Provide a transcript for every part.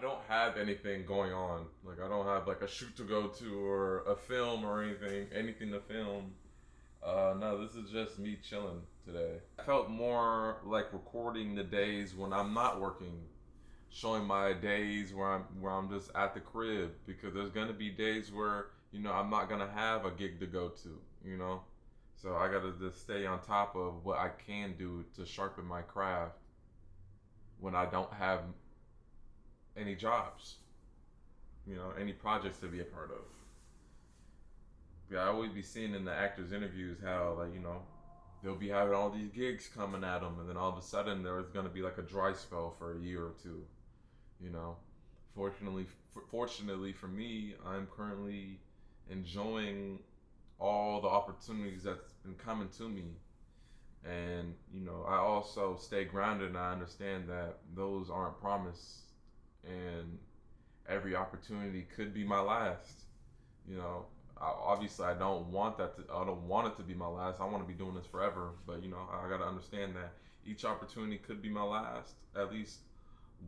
don't have anything going on. Like I don't have like a shoot to go to or a film or anything to film. No, this is just me chilling today. I felt more like recording the days when I'm not working, showing my days where I'm just at the crib because there's gonna be days where I'm not gonna have a gig to go to. You know, so I gotta just stay on top of what I can do to sharpen my craft when I don't have any jobs, any projects to be a part of. Yeah, I always be seeing in the actors' interviews how like they'll be having all these gigs coming at them, and then all of a sudden there's gonna be like a dry spell for a year or two. You know, fortunately for me, I'm currently enjoying all the opportunities that's been coming to me, and I also stay grounded, and I understand that those aren't promised, and every opportunity could be my last. You know, obviously I don't want that to. I don't want it to be my last. I want to be doing this forever. But I got to understand that each opportunity could be my last. At least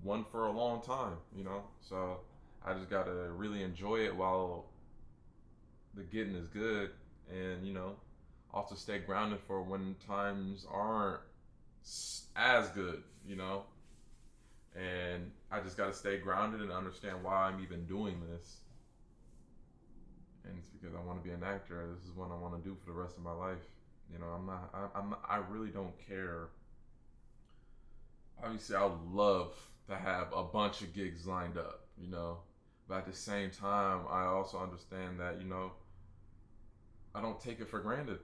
one for a long time. So I just got to really enjoy it while the getting is good, and also stay grounded for when times aren't as good. And I just got to stay grounded and understand why I'm even doing this. And it's because I want to be an actor. This is what I want to do for the rest of my life. I'm not. I really don't care. Obviously, I would love to have a bunch of gigs lined up. But at the same time, I also understand that I don't take it for granted.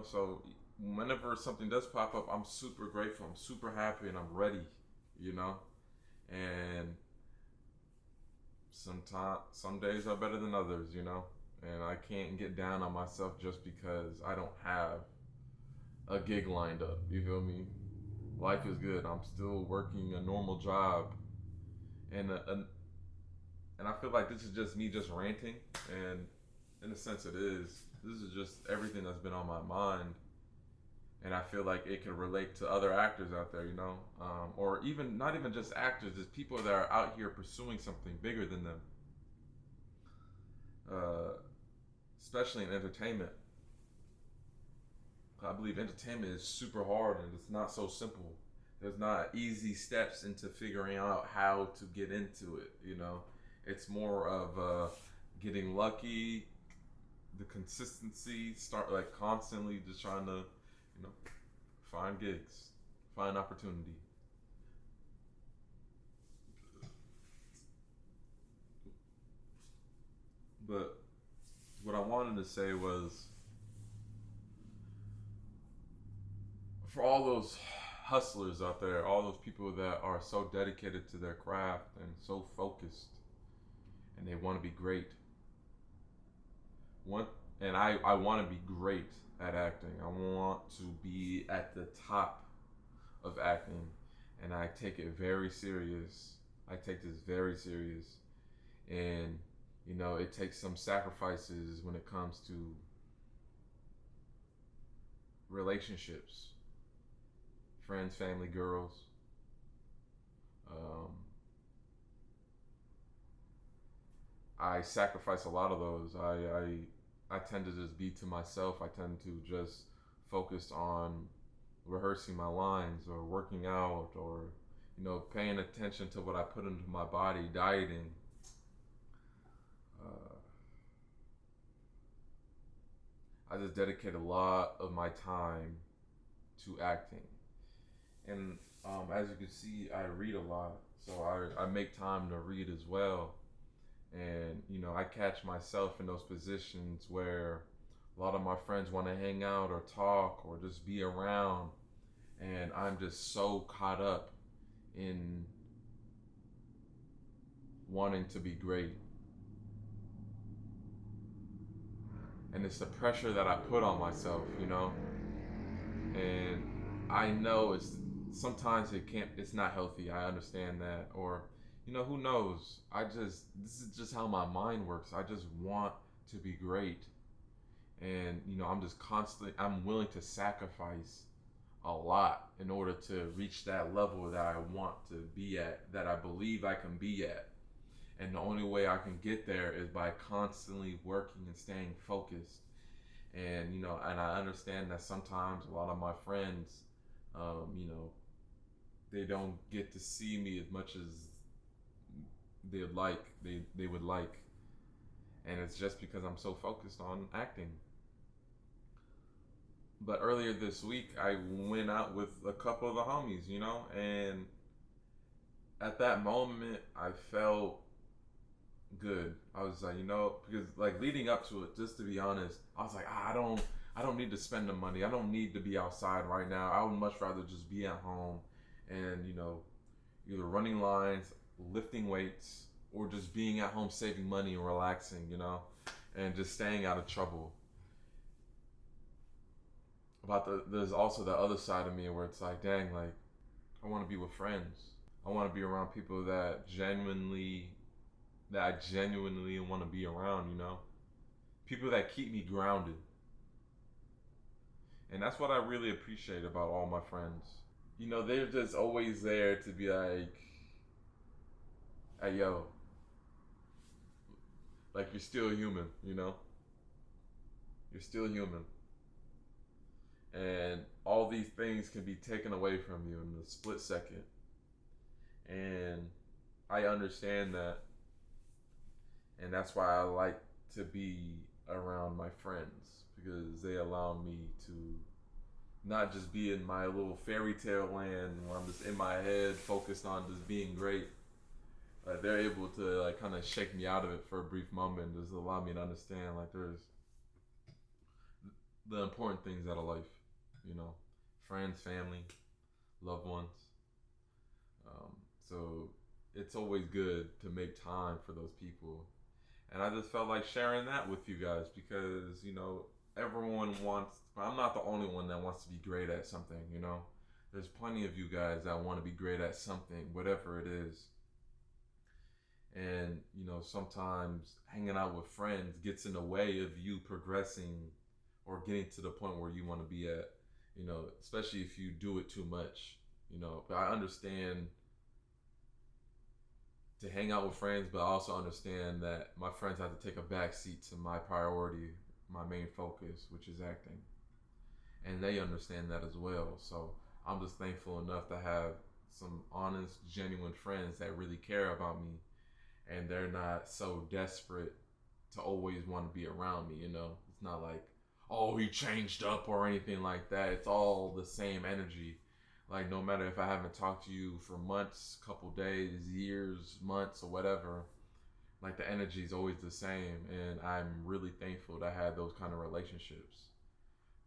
So whenever something does pop up, I'm super grateful. I'm super happy, and I'm ready. You know, and sometimes some days are better than others. And I can't get down on myself just because I don't have a gig lined up. You feel me? Life is good. I'm still working a normal job, and I feel like this is just me just ranting, and in a sense it is. This is just everything that's been on my mind, and I feel like it can relate to other actors out there, or even not even just actors, just people that are out here pursuing something bigger than them, uh, especially in entertainment. I believe entertainment is super hard and it's not so simple. There's not easy steps into figuring out how to get into it. It's more of getting lucky, the consistency, start like constantly just trying to, find gigs, find opportunity. But what I wanted to say was for all those hustlers out there, all those people that are so dedicated to their craft and so focused and they want to be great. One and I want to be great at acting. I want to be at the top of acting, and I take it very serious. I take this very serious, and it takes some sacrifices when it comes to relationships, friends, family, girls. Um, I sacrifice a lot of those. I tend to just be to myself. I tend to just focus on rehearsing my lines or working out or paying attention to what I put into my body, dieting. Uh, I just dedicate a lot of my time to acting, and as you can see, I read a lot, so I make time to read as well. And I catch myself in those positions where a lot of my friends want to hang out or talk or just be around, and I'm just so caught up in wanting to be great, and it's the pressure that I put on myself, and I know it's sometimes it's not healthy. I understand that, or who knows. This is just how my mind works. I just want to be great, and I'm willing to sacrifice a lot in order to reach that level that I want to be at, that I believe I can be at. And the only way I can get there is by constantly working and staying focused. And and I understand that sometimes a lot of my friends, you know, they don't get to see me as much as they would like, and it's just because I'm so focused on acting. But earlier this week, I went out with a couple of the homies, and at that moment, I felt good. I was like, because like leading up to it, just to be honest, I was like, I don't need to spend the money. I don't need to be outside right now. I would much rather just be at home, and either running lines, lifting weights, or just being at home saving money and relaxing, and just staying out of trouble. There's also the other side of me where it's like, dang, like I want to be with friends. I want to be around people that I genuinely want to be around, people that keep me grounded. And that's what I really appreciate about all my friends. They're just always there to be like, hey, yo, like you're still human, You're still human. And all these things can be taken away from you in a split second. And I understand that. And that's why I like to be around my friends, because they allow me to not just be in my little fairy tale land where I'm just in my head focused on just being great. They're able to like kind of shake me out of it for a brief moment, just allow me to understand like there's the important things out of life, you know, friends, family, loved ones. Um, so it's always good to make time for those people. And I just felt like sharing that with you guys because, everyone wants, I'm not the only one that wants to be great at something. There's plenty of you guys that want to be great at something, whatever it is. And, sometimes hanging out with friends gets in the way of you progressing or getting to the point where you want to be at, especially if you do it too much, But I understand to hang out with friends, but I also understand that my friends have to take a back seat to my priority, my main focus, which is acting. And they understand that as well. So I'm just thankful enough to have some honest, genuine friends that really care about me, and they're not so desperate to always want to be around me, It's not like, oh, he changed up or anything like that. It's all the same energy. Like, no matter if I haven't talked to you for months, couple days, years, months, or whatever, like the energy is always the same. And I'm really thankful to have those kind of relationships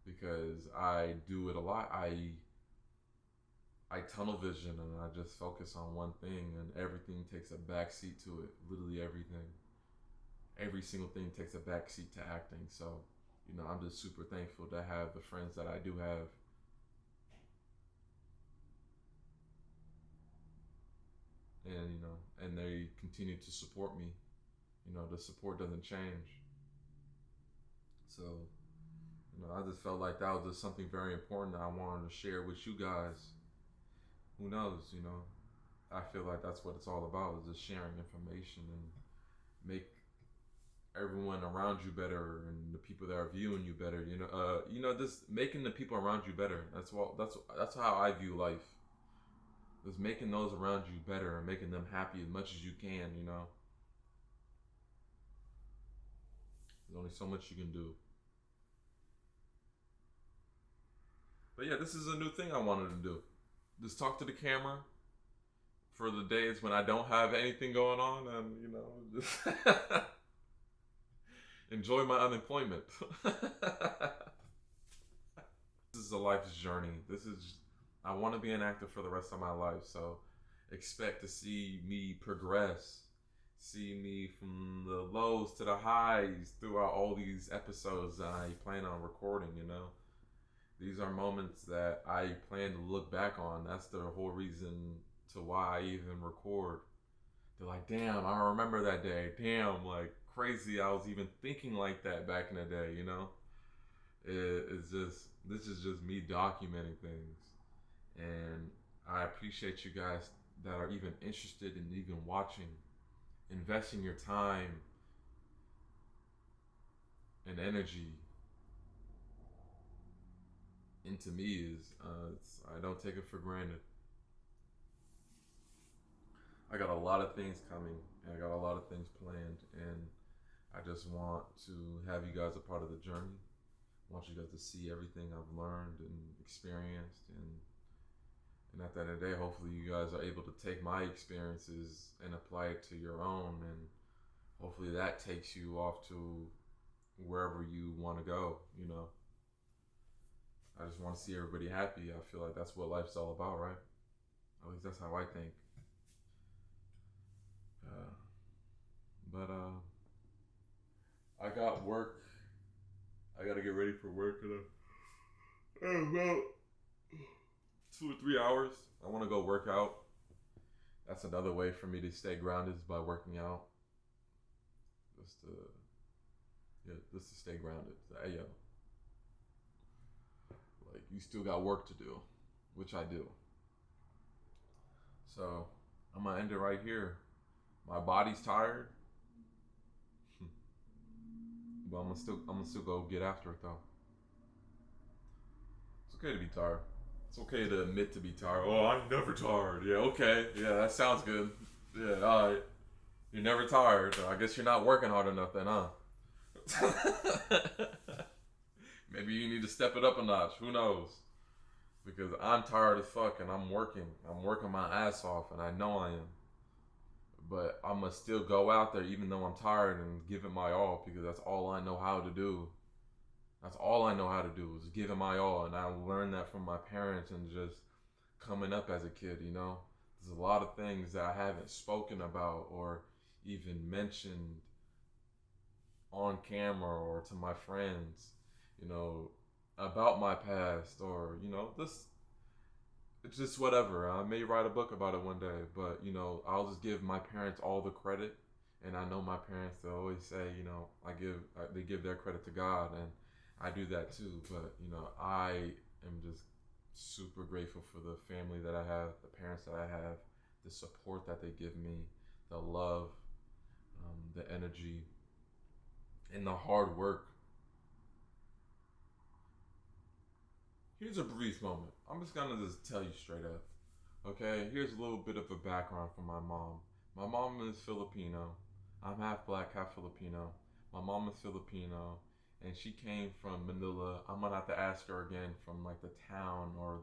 because I do it a lot. I tunnel vision and I just focus on one thing, and everything takes a backseat to it. Literally everything. Every single thing takes a backseat to acting. So, I'm just super thankful to have the friends that I do have. And, and they continue to support me. The support doesn't change. So, I just felt like that was just something very important that I wanted to share with you guys. Who knows, I feel like that's what it's all about, is just sharing information and make everyone around you better and the people that are viewing you better. Just making the people around you better. That's how I view life. Just making those around you better and making them happy as much as you can. There's only so much you can do. But yeah, this is a new thing I wanted to do. Just talk to the camera for the days when I don't have anything going on, and just enjoy my unemployment. This is a life's journey. I want to be an actor for the rest of my life, so expect to see me progress. See me from the lows to the highs throughout all these episodes that I plan on recording, These are moments that I plan to look back on. That's the whole reason to why I even record. They're like, damn, I remember that day. Damn, like crazy. I was even thinking like that back in the day, this is just me documenting things. And I appreciate you guys that are even interested in even watching. investing your time and energy into me is I don't take it for granted. I got a lot of things coming, and I got a lot of things planned, and I just want to have you guys a part of the journey. I want you guys to see everything I've learned and experienced, and at the end of the day, hopefully you guys are able to take my experiences and apply it to your own, and hopefully that takes you off to wherever you want to go. I just want to see everybody happy. I feel like that's what life's all about, right? At least that's how I think. But I got work. I gotta get ready for work in about 2 or 3 hours. I want to go work out. That's another way for me to stay grounded is by working out. Just to stay grounded. Hey, yo, like you still got work to do, which I do. So I'm gonna end it right here. My body's tired, but I'm gonna still go get after it though. It's okay to be tired. It's okay to admit to be tired. Oh, I'm never tired. Yeah, okay. Yeah, that sounds good. Yeah, all right. You're never tired. I guess you're not working hard enough then, huh? Maybe you need to step it up a notch. Who knows? Because I'm tired as fuck and I'm working. I'm working my ass off and I know I am. But I'm going to still go out there even though I'm tired and give it my all because that's all I know how to do. That's all I know how to do is give it my all. And I learned that from my parents and just coming up as a kid, There's a lot of things that I haven't spoken about or even mentioned on camera or to my friends, about my past or, this it's just whatever. I may write a book about it one day, but I'll just give my parents all the credit. And I know my parents, they always say, they give their credit to God, and I do that too. But I am just super grateful for the family that I have, the parents that I have, the support that they give me, the love, the energy, and the hard work. Here's a brief moment. I'm just gonna just tell you straight up. Okay, here's a little bit of a background from my mom. My mom is Filipino. I'm half black, half Filipino. My mom is Filipino, and she came from Manila. I'm gonna have to ask her again from like the town or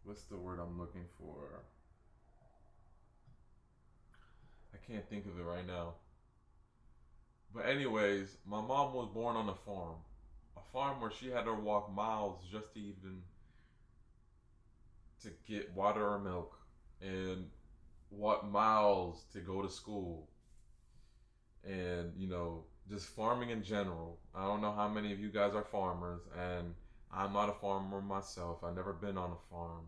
what's the word I'm looking for? I can't think of it right now. But anyways, my mom was born on a farm where she had to walk miles just to even to get water or milk, and what miles to go to school, and just farming in general. I don't know how many of you guys are farmers, and I'm not a farmer myself. I've never been on a farm,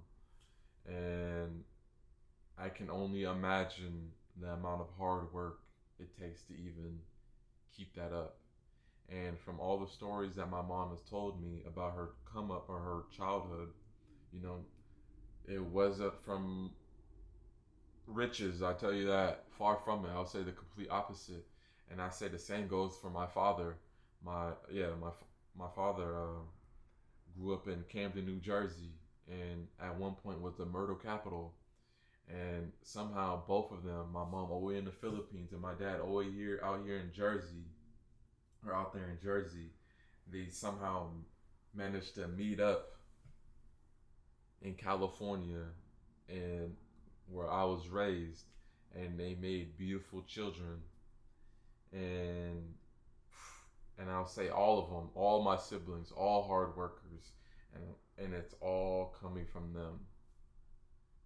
and I can only imagine the amount of hard work it takes to even keep that up. And from all the stories that my mom has told me about her come up or her childhood, you know, it wasn't from riches. I tell you that, far from it. I'll say the complete opposite. And I say the same goes for my father. My father grew up in Camden, New Jersey, and at one point was the murder capital. And somehow both of them, my mom all the way in the Philippines and my dad all the way here out here in Jersey, or out there in Jersey, they somehow managed to meet up in California and where I was raised, and they made beautiful children. And I'll say all of them, all my siblings, all hard workers, and it's all coming from them.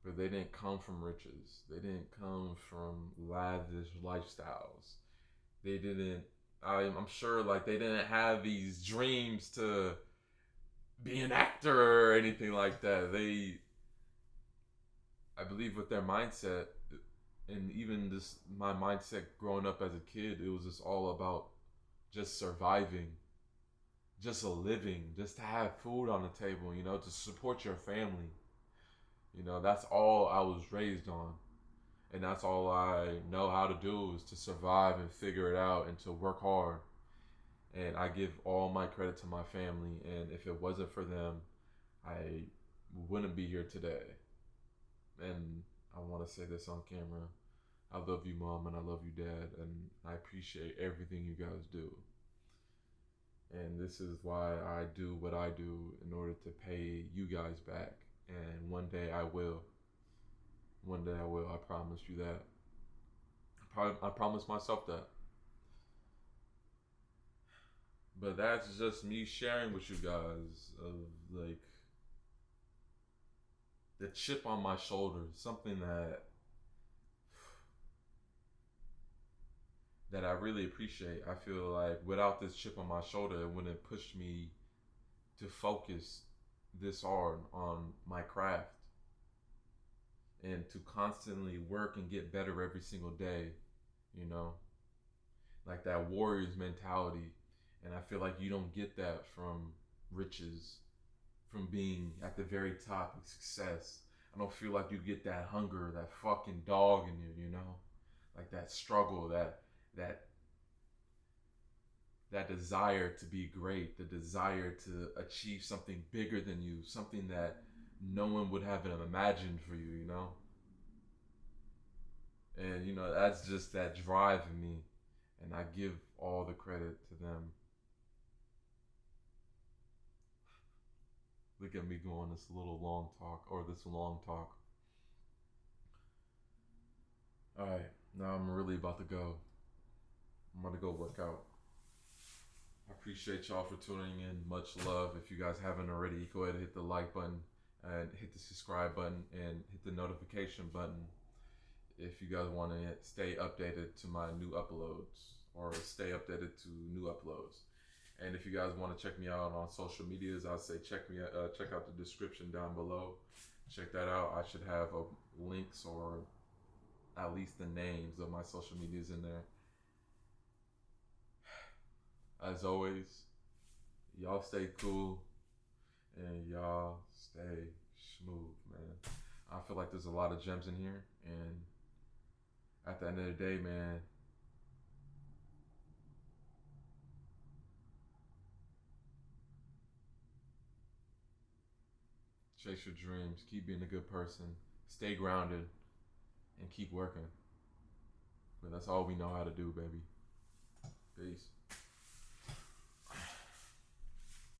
But they didn't come from riches. They didn't come from lavish lifestyles. They didn't. I'm sure, like, they didn't have these dreams to be an actor or anything like that. I believe, with their mindset, and even this, my mindset growing up as a kid, it was just all about just surviving, just living, just to have food on the table, to support your family. You know, that's all I was raised on. And that's all I know how to do is to survive and figure it out and to work hard. And I give all my credit to my family. And if it wasn't for them, I wouldn't be here today. And I want to say this on camera. I love you, Mom, and I love you, Dad. And I appreciate everything you guys do. And this is why I do what I do in order to pay you guys back. And one day I will. One day I will. I promise you that. I promise myself that. But that's just me sharing with you guys of like the chip on my shoulder, something that I really appreciate. I feel like without this chip on my shoulder, it wouldn't push me to focus this hard on my craft and to constantly work and get better every single day, you know? Like that warrior's mentality. And I feel like you don't get that from riches, from being at the very top of success. I don't feel like you get that hunger, that fucking dog in you, you know? Like that struggle, that that desire to be great, the desire to achieve something bigger than you, something that no one would have imagined for you, you know? And you know, that's just that drive in me. And I give all the credit to them. Look at me going this little long talk or this long talk. Alright, now I'm really about to go. I'm about to go work out. I appreciate y'all for tuning in. Much love. If you guys haven't already, go ahead and hit the like button and hit the subscribe button and hit the notification button if you guys want to stay updated to my new uploads or stay updated to new uploads. And if you guys want to check me out on social medias, I'll say check out the description down below. Check that out. I should have links or at least the names of my social medias in there. As always, y'all stay cool and y'all stay smooth, man. I feel like there's a lot of gems in here, and at the end of the day, man, chase your dreams, keep being a good person, stay grounded, and keep working. But that's all we know how to do, baby. Peace.